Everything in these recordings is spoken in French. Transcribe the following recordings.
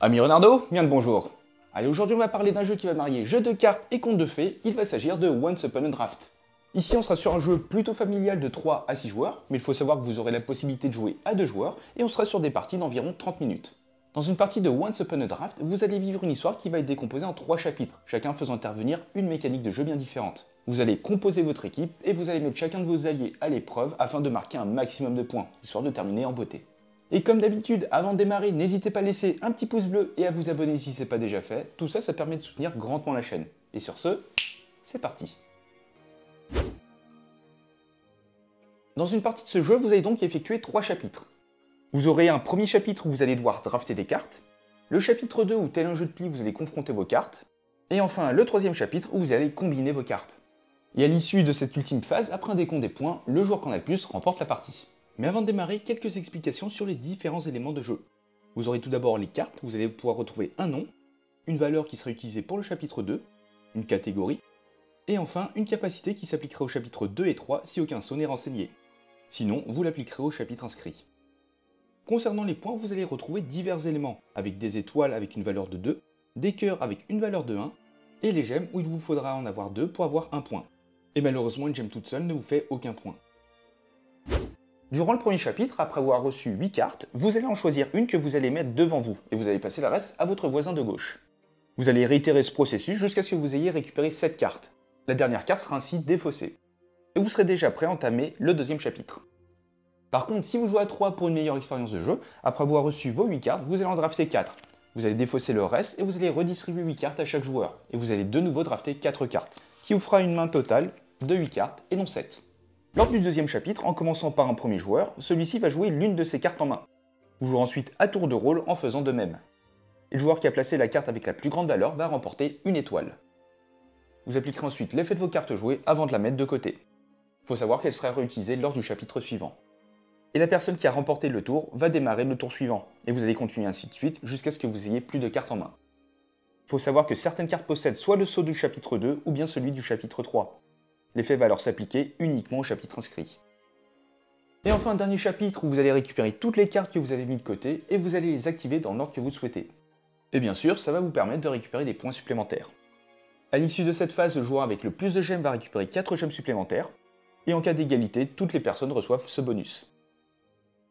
Ami Renardo, bien le bonjour. Allez, aujourd'hui on va parler d'un jeu qui va marier jeu de cartes et conte de fées, il va s'agir de Once Upon a Draft. Ici on sera sur un jeu plutôt familial de 3 à 6 joueurs, mais il faut savoir que vous aurez la possibilité de jouer à 2 joueurs, et on sera sur des parties d'environ 30 minutes. Dans une partie de Once Upon a Draft, vous allez vivre une histoire qui va être décomposée en 3 chapitres, chacun faisant intervenir une mécanique de jeu bien différente. Vous allez composer votre équipe, et vous allez mettre chacun de vos alliés à l'épreuve afin de marquer un maximum de points, histoire de terminer en beauté. Et comme d'habitude, avant de démarrer, n'hésitez pas à laisser un petit pouce bleu et à vous abonner si ce n'est pas déjà fait. Tout ça, ça permet de soutenir grandement la chaîne. Et sur ce, c'est parti. Dans une partie de ce jeu, vous allez donc effectuer 3 chapitres. Vous aurez un premier chapitre où vous allez devoir drafter des cartes, le chapitre 2 où tel un jeu de pli, vous allez confronter vos cartes, et enfin le troisième chapitre où vous allez combiner vos cartes. Et à l'issue de cette ultime phase, après un décompte des points, le joueur qui en a le plus remporte la partie. Mais avant de démarrer, quelques explications sur les différents éléments de jeu. Vous aurez tout d'abord les cartes, vous allez pouvoir retrouver un nom, une valeur qui sera utilisée pour le chapitre 2, une catégorie, et enfin une capacité qui s'appliquera au chapitre 2 et 3 si aucun saut n'est renseigné. Sinon, vous l'appliquerez au chapitre inscrit. Concernant les points, vous allez retrouver divers éléments, avec des étoiles avec une valeur de 2, des cœurs avec une valeur de 1, et les gemmes où il vous faudra en avoir 2 pour avoir un point. Et malheureusement, une gemme toute seule ne vous fait aucun point. Durant le premier chapitre, après avoir reçu 8 cartes, vous allez en choisir une que vous allez mettre devant vous, et vous allez passer le reste à votre voisin de gauche. Vous allez réitérer ce processus jusqu'à ce que vous ayez récupéré 7 cartes. La dernière carte sera ainsi défaussée. Et vous serez déjà prêt à entamer le deuxième chapitre. Par contre, si vous jouez à 3 pour une meilleure expérience de jeu, après avoir reçu vos 8 cartes, vous allez en drafter 4. Vous allez défausser le reste et vous allez redistribuer 8 cartes à chaque joueur. Et vous allez de nouveau drafter 4 cartes, ce qui vous fera une main totale de 8 cartes et non 7. Lors du deuxième chapitre, en commençant par un premier joueur, celui-ci va jouer l'une de ses cartes en main. Vous jouerez ensuite à tour de rôle en faisant de même. Et le joueur qui a placé la carte avec la plus grande valeur va remporter une étoile. Vous appliquerez ensuite l'effet de vos cartes jouées avant de la mettre de côté. Il faut savoir qu'elle sera réutilisée lors du chapitre suivant. Et la personne qui a remporté le tour va démarrer le tour suivant, et vous allez continuer ainsi de suite jusqu'à ce que vous ayez plus de cartes en main. Il faut savoir que certaines cartes possèdent soit le sceau du chapitre 2 ou bien celui du chapitre 3. L'effet va alors s'appliquer uniquement au chapitre inscrit. Et enfin, un dernier chapitre où vous allez récupérer toutes les cartes que vous avez mis de côté et vous allez les activer dans l'ordre que vous souhaitez. Et bien sûr, ça va vous permettre de récupérer des points supplémentaires. À l'issue de cette phase, le joueur avec le plus de gemmes va récupérer 4 gemmes supplémentaires, et en cas d'égalité, toutes les personnes reçoivent ce bonus.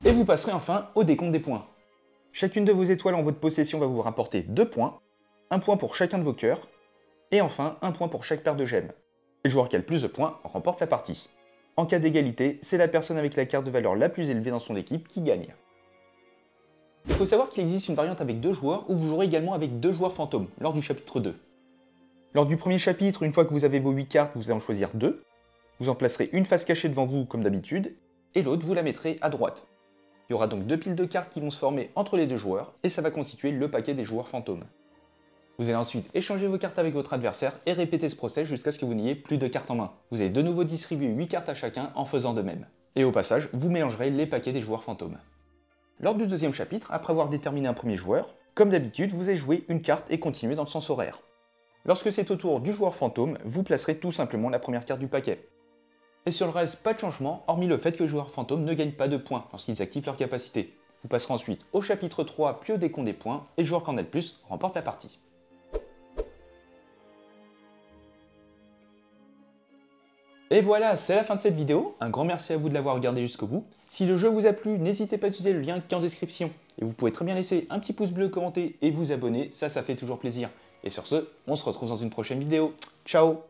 Et vous passerez enfin au décompte des points. Chacune de vos étoiles en votre possession va vous rapporter 2 points, 1 point pour chacun de vos cœurs, et enfin 1 point pour chaque paire de gemmes. Et le joueur qui a le plus de points remporte la partie. En cas d'égalité, c'est la personne avec la carte de valeur la plus élevée dans son équipe qui gagne. Il faut savoir qu'il existe une variante avec 2 joueurs où vous jouerez également avec 2 joueurs fantômes lors du chapitre 2. Lors du premier chapitre, une fois que vous avez vos 8 cartes, vous allez en choisir 2. Vous en placerez une face cachée devant vous comme d'habitude, et l'autre vous la mettrez à droite. Il y aura donc 2 piles de cartes qui vont se former entre les 2 joueurs, et ça va constituer le paquet des joueurs fantômes. Vous allez ensuite échanger vos cartes avec votre adversaire et répéter ce procès jusqu'à ce que vous n'ayez plus de cartes en main. Vous allez de nouveau distribuer 8 cartes à chacun en faisant de même. Et au passage, vous mélangerez les paquets des joueurs fantômes. Lors du deuxième chapitre, après avoir déterminé un premier joueur, comme d'habitude, vous allez jouer une carte et continuer dans le sens horaire. Lorsque c'est au tour du joueur fantôme, vous placerez tout simplement la première carte du paquet. Et sur le reste, pas de changement, hormis le fait que les joueurs fantômes ne gagnent pas de points lorsqu'ils activent leur capacité. Vous passerez ensuite au chapitre 3 puis au décompte des points, et le joueur qui en a le plus remporte la partie. Et voilà, c'est la fin de cette vidéo. Un grand merci à vous de l'avoir regardé jusqu'au bout. Si le jeu vous a plu, n'hésitez pas à utiliser le lien qui est en description. Et vous pouvez très bien laisser un petit pouce bleu, commenter et vous abonner, ça fait toujours plaisir. Et sur ce, on se retrouve dans une prochaine vidéo. Ciao!